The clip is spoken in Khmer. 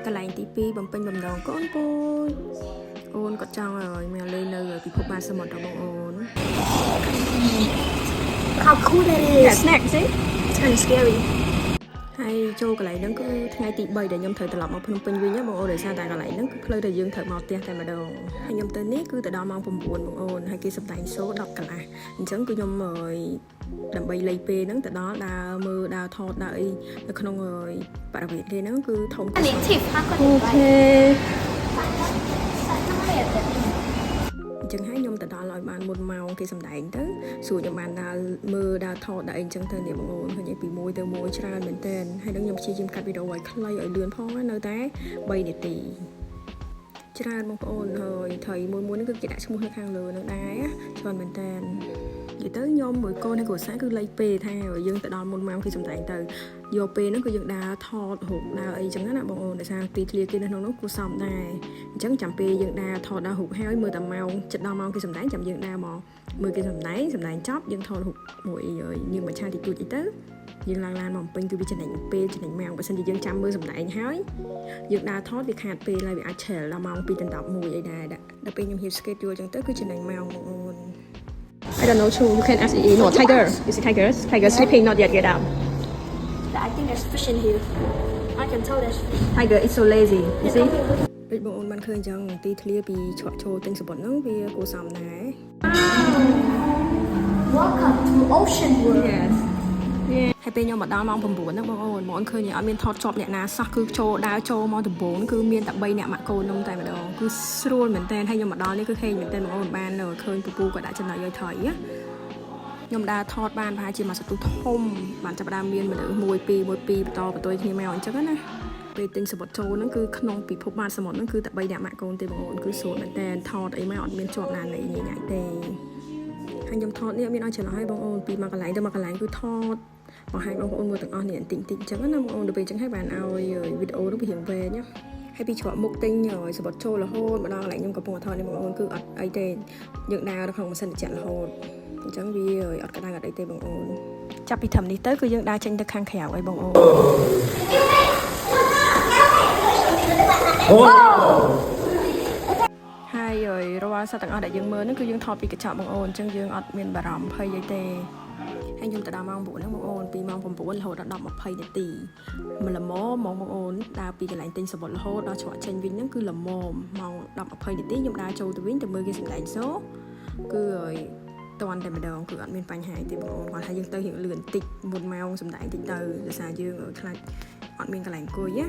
កន្លែងទី2បំពេញបំណងកូនពូចអូនក៏ចង់ឲ្យមកលេងនៅពិភពបានសមុទ្ររបស់បងអូន How cool that is. Yeah, snack see It's kind of scary. ហើយចូលកន្លែងហ្នឹងគឺថ្ងៃទី3ដែលខ្ញុំត្រូវត្រឡប់មកភ្នំពេញវិញបងអូនដោយសារតែកន្លែងហ្នឹងគឺផ្លូវដែលយើងត្រូវមកផ្ទះតែម្ដងហើយខ្ញុំទៅនេះគឺទៅដល់ម៉ោង9បងអូនហើយគេសម្ដែងសូ10កន្លះអញ្ចឹងគឺខ្ញុំដើម្បីលេងពេលហ្នឹងទៅដល់ដើរមើលដើរថតដើរអីនៅក្នុងបរិវេណគេហ្នឹងគឺធំ Tip, how could អូ it ខេ be? ចឹងហើយខ្ញុំទៅដល់ឲ្យបានមុនម៉ោងគេសម្ដែងទៅសួរខ្ញុំបានដើរមើលដើរថតដើរអីចឹងទៅនេះបងអូនឃើញពីមួយទៅមួយច្រើនមែនតើហើយនឹងខ្ញុំព្យាយាមកាត់វីដេអូឲ្យខ្លីឲ្យលឿនផងនៅតែ3នាទីច្រើនបងប្អូនហើយថៃមួយនេះគឺគេដាក់ឈ្មោះនៅខាងលើនឹងដែរច្រើនមែនតើនិយាយទៅខ្ញុំមួយកូននៅគ្រួសារគឺលេខពេលថាយើងទៅដល់មុនម៉ោងគេសម្ដែងទៅយកពេលហ្នឹងគឺយើងដើរថតរូបដើរអីចឹងណាបងអូនដោយសារទីធ្លាគេនៅក្នុងនោះគួរសមដែរអញ្ចឹងចាំពេលយើងដើរថតដើររូបហើយមើលតែម៉ោងចិត្តដល់ម៉ោងគេសម្ដែងចាំយើងដើរមកមើលគេសម្ដែងចប់យើងថតរូបមួយយើងមួយឆាទីទួចអីទៅយើងឡើងឡានមកពេញគឺវាចំណេញពេលចំណេញម៉ោងបើសិនជាយើងចាំមើលសម្ដែងហើយយើងដើរថតវាខាតពេលហើយវាអាចឆេលដល់ម៉ោង2ដល់11អីដែរដល់ពេលខ្ញុំហ៊ាន schedule ចឹងទៅគឺចំណេញម៉ោងបងអូនI don't know too. You can ask no tiger. You see tigers? Tiger sleeping, not yet get up. I think there's fish in here. I can tell there's fish. Tiger is so lazy. You see? ដូចបងអូនបានឃើញចឹងទីធ្លាពីឆ្លាក់ចូលទិញសបុតហ្នឹងវាគួរសមដែរ Welcome to Ocean World. Yes. ហើយពេលខ្ញុំមកដល់ម៉ោង9ហ្នឹងបងអូនឃើញអត់មានថតជាប់អ្នកណាសោះគឺចូលដើរចូលមកដំបូងគឺមានតែ3អ្នកម៉ាក់កូនខ្ញុំតែម្ដងគឺស្រួលមែនតើហើយខ្ញុំមកដល់នេះគឺហេងមែនតើបងអូនបានឃើញពពូគាត់ដាក់ចំណុចឲ្យថយខ្ញុំដើរថតបានប្រហែលជាមួយសន្ទុះធំបានចាប់ដើមមានមនុស្ស1 2បន្តបន្ទាយគ្នាមកអញ្ចឹងណាពេលទិញសបុតចូលហ្នឹងគឺក្នុងពិភពបានសមុទ្រហ្នឹងគឺតែ3អ្នកម៉ាក់កូនទេបងអូនគឺស្រួលមែនតើថតអីមកអត់មានជាប់ណានៃញ៉ៃទេហើយខ្ញុំថតនេះអត់មានឲ្យច្រឡំឲ្យបងអូនពីមួយកន្លែងទៅមួយកន្លែងគឺថតបង្ហាញបងប្អូនមើលទាំងអស់នេះតិចអញ្ចឹងណាបងអូនទៅពេលអញ្ចឹងហើយបានឲ្យវីដេអូនោះវារៀងវែងណាហើយពីច្រកមុខទិញសបុតចូលរហូតមកដល់កន្លែងខ្ញុំកំពុងថតនេះបងអូនគឺអត់អីទេយើងដើរនៅក្នុងម៉ាស៊ីនត្រជាក់រហូតអញ្ចឹងវាអត់ក្តៅអត់អីទេបងអូនចាប់ពីត្រឹមនេះទៅគឺយើងដើរចេញទៅខាងក្រៅឲ្យបងអូនហើយរាល់សត្វទាំងអស់ដែលយើងមើលហ្នឹងគឺយើងថតពីកញ្ចក់បងអូនអញ្ចឹងយើងអត់មានបារម្ភភ័យអីទេហើយខ្ញុំទៅដល់ម៉ោង9ហ្នឹងបងអូនពីម៉ោង9រហូតដល់10-20នាទីមកល្មមបងអូនដើរពីកន្លែងទិញសបុតរហូតដល់ច្រកចេញវិញហ្នឹងគឺល្មមម៉ោង10-20នាទីខ្ញុំដើរចូលទៅវិញទៅមើលគេសម្ដែងសូគឺតន់តែម្ដងគឺអត់មានបញ្ហាទេបងអូនគាត់ថាយើងទៅរៀងលឿនតិចមុនម៉ោងសម្ដែងតិចទៅដោយសារយើងខ្លាចអត់មានកន្លែងអង្គុយណា